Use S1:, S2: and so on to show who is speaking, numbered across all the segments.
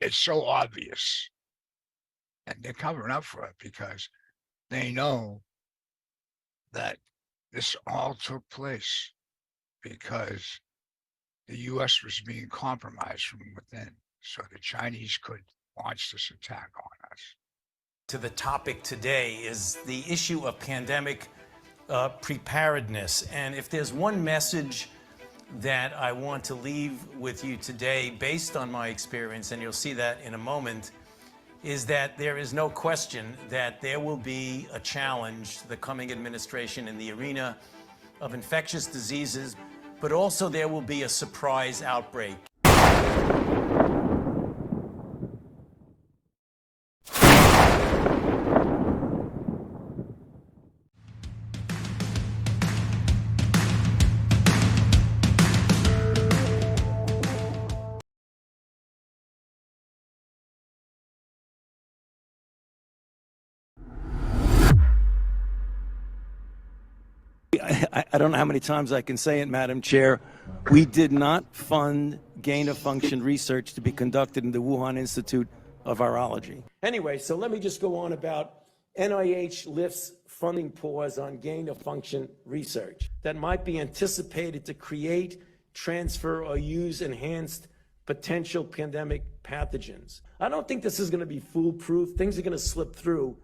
S1: It's so obvious. And they're covering up for it because they know that this all took place because the U.S. was being compromised from within, so the Chinese could launch this attack on us.
S2: To the topic today is the issue of pandemic preparedness. And if there's one message that I want to leave with you today, based on my experience, and you'll see that in a moment, is that there is no question that there will be a challenge to the coming administration in the arena of infectious diseases, but also there will be a surprise outbreak.
S3: I don't know how many times I can say it, Madam Chair. We did not fund gain-of-function research to be conducted in the Wuhan Institute of Virology. Anyway, so let me just go on about NIH lifts funding pause on gain-of-function research that might be anticipated to create, transfer, or use enhanced potential pandemic pathogens. I don't think this is going to be foolproof. Things are going to slip through.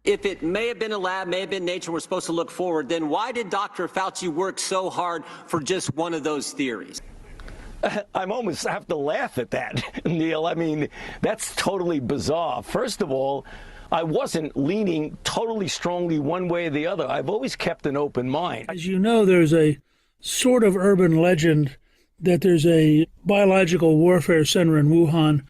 S4: If it may have been a lab, may have been nature, we're supposed to look forward, then why did Dr. Fauci work so hard for just one of those theories?
S3: I almost have to laugh at that, Neil. I mean, that's totally bizarre. First of all, I wasn't leaning totally strongly one way or the other. I've always kept an open mind.
S5: As you know, there's a sort of urban legend that there's a biological warfare center in Wuhan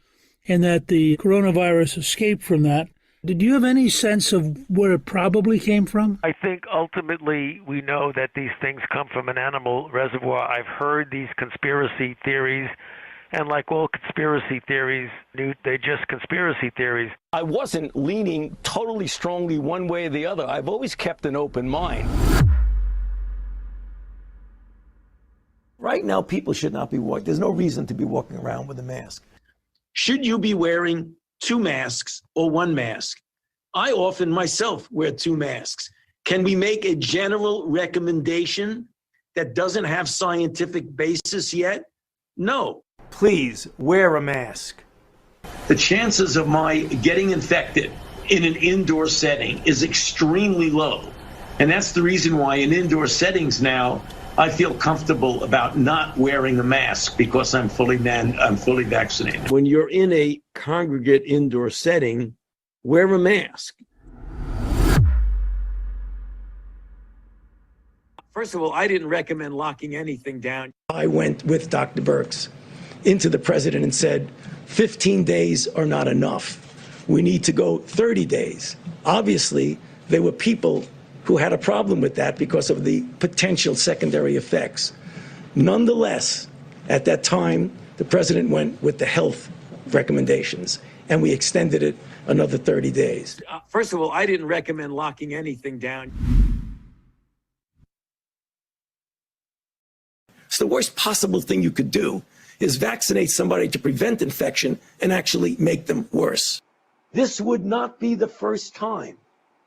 S5: and that the coronavirus escaped from that. Did you have any sense of where it probably came from?
S6: I think ultimately we know that these things come from an animal reservoir. I've heard these conspiracy theories, and like all conspiracy theories, they're just conspiracy theories.
S3: I wasn't leaning totally strongly one way or the other. I've always kept an open mind. Right now, people should not be walking. There's no reason to be walking around with a mask. Should you be wearing 2 masks or 1 mask? I often myself wear 2 masks. Can we make a general recommendation that doesn't have scientific basis yet? No. Please wear a mask. The chances of my getting infected in an indoor setting is extremely low. And that's the reason why in indoor settings now, I feel comfortable about not wearing a mask because I'm fully vaccinated. When you're in a congregate indoor setting, wear a mask. First of all, I didn't recommend locking anything down. I went with Dr. Birx into the president and said, 15 days are not enough. We need to go 30 days. Obviously, there were people who had a problem with that because of the potential secondary effects. Nonetheless, at that time, the president went with the health recommendations, and we extended it another 30 days. First of all, I didn't recommend locking anything down. So the worst possible thing you could do is vaccinate somebody to prevent infection and actually make them worse. This would not be the first time,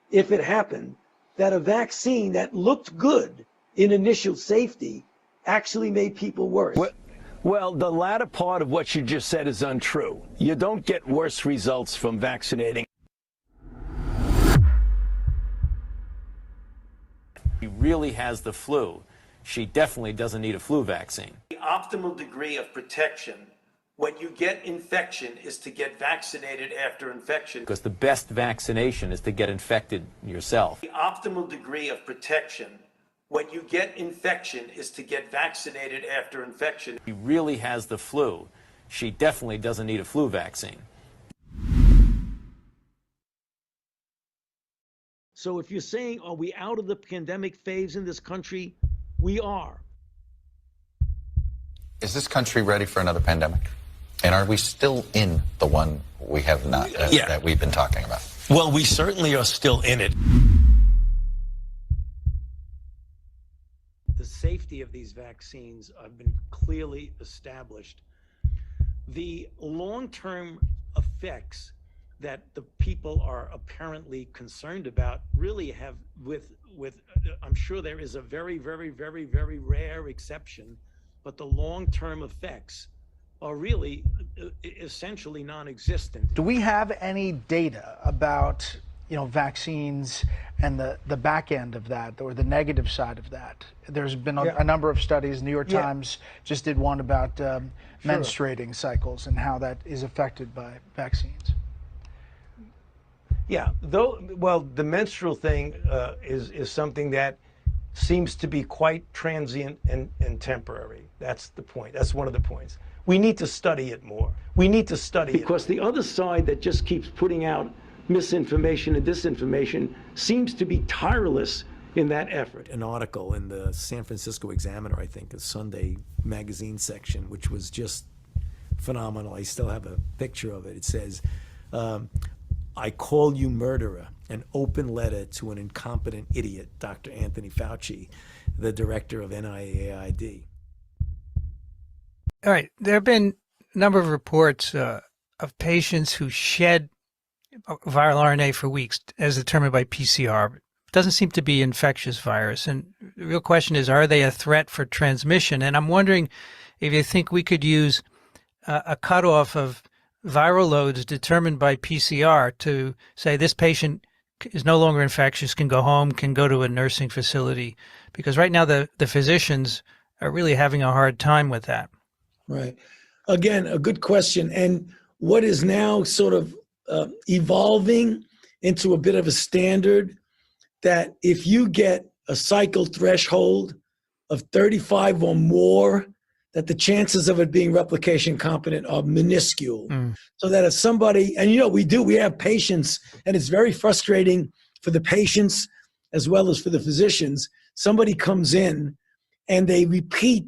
S3: if it happened, that a vaccine that looked good in initial safety actually made people worse. Well, the latter part of what you just said is untrue. You don't get worse results from vaccinating.
S2: She really has the flu. She definitely doesn't need a flu vaccine.
S3: The optimal degree of protection when you get infection is to get vaccinated after infection.
S2: Because the best vaccination is to get infected yourself.
S3: The optimal degree of protection when you get infection is to get vaccinated after infection.
S2: She really has the flu. She definitely doesn't need a flu vaccine.
S3: So if you're saying, are we out of the pandemic phase in this country? We are.
S7: Is this country ready for another pandemic? And are we still in the one we have not, that we've been talking about?
S3: Well, we certainly are still in it. The safety many of these vaccines have been clearly established. The long-term effects that the people are apparently concerned about really have I'm sure there is a very, very, very, very rare exception, but the long-term effects are really essentially non-existent.
S8: Do we have any data about, vaccines and the back end of that, or the negative side of that? There's been a number of studies. New York Times just did one about menstruating cycles and how that is affected by vaccines.
S3: Yeah, well, the menstrual thing is something that seems to be quite transient and temporary. That's the point. That's one of the points. We need to study it more. We need to study it. Because the other side that just keeps putting out misinformation and disinformation seems to be tireless in that effort.
S9: An article in the San Francisco Examiner, I think, a Sunday magazine section, which was just phenomenal. I still have a picture of it. It says, I call you murderer, an open letter to an incompetent idiot, Dr. Anthony Fauci, the director of NIAID.
S10: All right. There have been a number of reports of patients who shed viral RNA for weeks, as determined by PCR. It doesn't seem to be infectious virus. And the real question is, are they a threat for transmission? And I'm wondering if you think we could use a cutoff of viral loads determined by PCR to say this patient is no longer infectious, can go home, can go to a nursing facility. Because right now the physicians are really having a hard time with that.
S3: Right. Again, a good question. And what is now sort of evolving into a bit of a standard that if you get a cycle threshold of 35 or more, that the chances of it being replication competent are minuscule. So that if somebody, and we have patients, and it's very frustrating for the patients as well as for the physicians. Somebody comes in and they repeat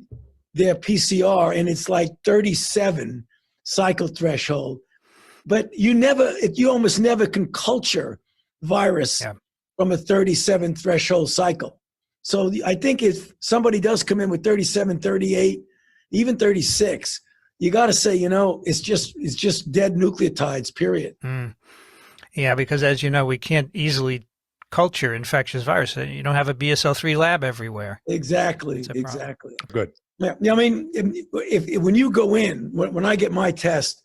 S3: their PCR and it's like 37 cycle threshold. But you almost never can culture virus from a 37 threshold cycle. So I think if somebody does come in with 37, 38, even 36, you got to say, it's just dead nucleotides, period.
S10: Yeah, because as you know, we can't easily culture infectious virus. You don't have a BSL-3 lab everywhere.
S3: Exactly.
S1: Good.
S3: Yeah, I mean, when you go in, when I get my test,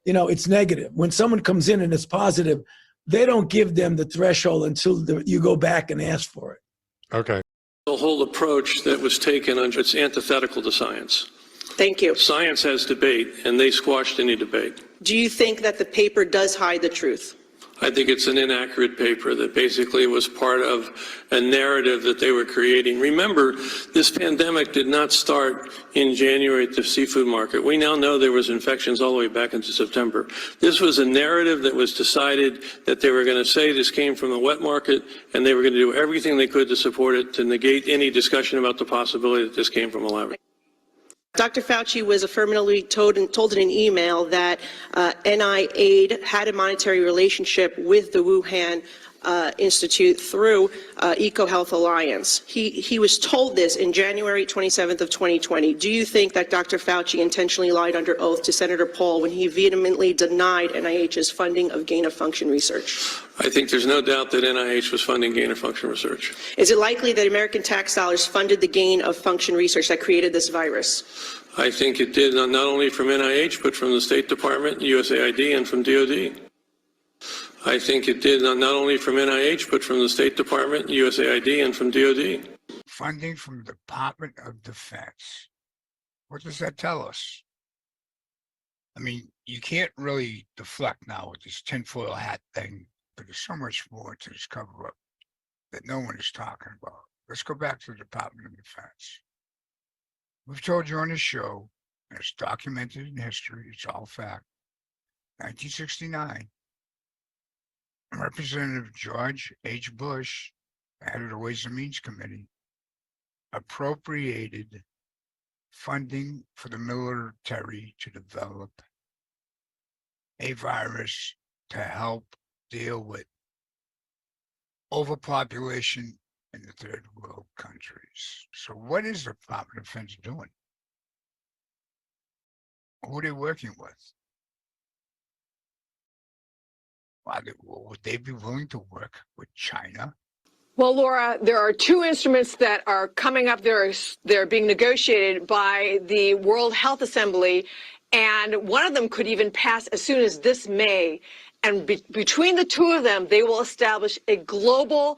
S3: it's negative. When someone comes in and it's positive, they don't give them the threshold until you go back and ask for it.
S1: Okay.
S11: The whole approach that was taken it's antithetical to science.
S12: Thank you.
S11: Science has debate, and they squashed any debate.
S12: Do you think that the paper does hide the truth?
S11: I think it's an inaccurate paper that basically was part of a narrative that they were creating. Remember, this pandemic did not start in January at the seafood market. We now know there was infections all the way back into September. This was a narrative that was decided that they were going to say this came from the wet market, and they were going to do everything they could to support it, to negate any discussion about the possibility that this came from a laboratory.
S12: Dr. Fauci was affirmatively told in an email that NIAID had a monetary relationship with the Wuhan Institute through EcoHealth Alliance. He was told this in January 27th of 2020. Do you think that Dr. Fauci intentionally lied under oath to Senator Paul when he vehemently denied NIH's funding of gain-of-function research?
S11: I think there's no doubt that NIH was funding gain-of-function research.
S12: Is it likely that American tax dollars funded the gain-of-function research that created this virus?
S11: I think it did not only from NIH, but from the State Department, USAID, and from DOD. I think it did not only from NIH, but from the State Department, USAID, and from DOD.
S1: Funding from the Department of Defense. What does that tell us? I mean, you can't really deflect now with this tinfoil hat thing, but there's so much more to this cover-up that no one is talking about. Let's go back to the Department of Defense. We've told you on this show, and it's documented in history, it's all fact. 1969, Representative George H. Bush, head of the Ways and Means Committee, appropriated funding for the military to develop a virus to help deal with overpopulation in the third world countries. So what is the Department of Defense doing? Who are they working with? Would they be willing to work with China?
S13: Well, Laura, there are two instruments that are coming up. They're being negotiated by the World Health Assembly, and one of them could even pass as soon as this May. And between the two of them, they will establish a global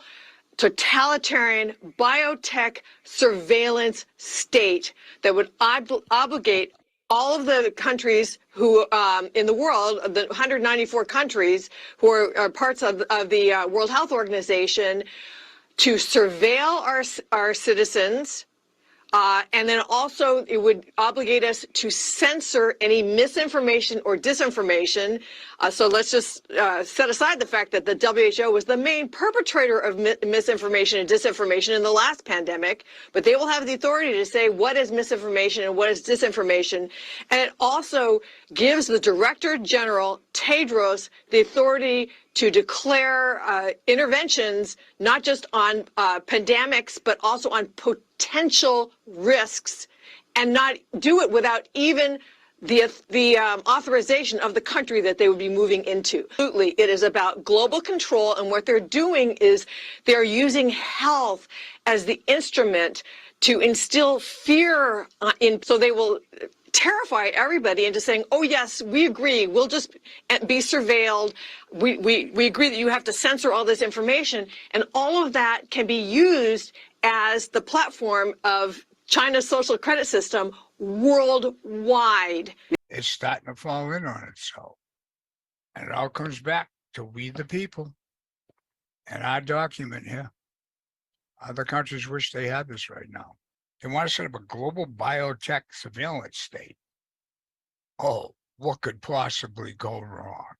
S13: totalitarian biotech surveillance state that would obligate all of the countries who in the world, the 194 countries who are parts of the World Health Organization, to surveil our citizens, and then also it would obligate us to censor any misinformation or disinformation. So let's just set aside the fact that the WHO was the main perpetrator of misinformation and disinformation in the last pandemic, but they will have the authority to say what is misinformation and what is disinformation. And it also gives the Director General, Tedrios, the authority to declare interventions not just on pandemics, but also on potential risks, and not do it without even the authorization of the country that they would be moving into. Absolutely, it is about global control, and what they're doing is they're using health as the instrument to instill fear so they will terrify everybody into saying, oh yes, we agree, we'll just be surveilled. We agree that you have to censor all this information, and all of that can be used as the platform of China's social credit system worldwide.
S1: It's starting to fall in on itself. And it all comes back to we the people and our document here. Other countries wish they had this right now. They want to set up a global biotech surveillance state. Oh, what could possibly go wrong?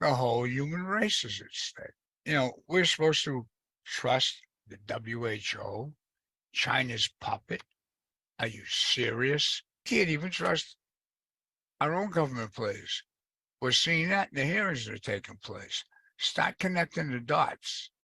S1: The whole human race is at stake. You know, we're supposed to trust the WHO, China's puppet. Are you serious? Can't even trust our own government players. We're seeing that in the hearings that are taking place. Start connecting the dots.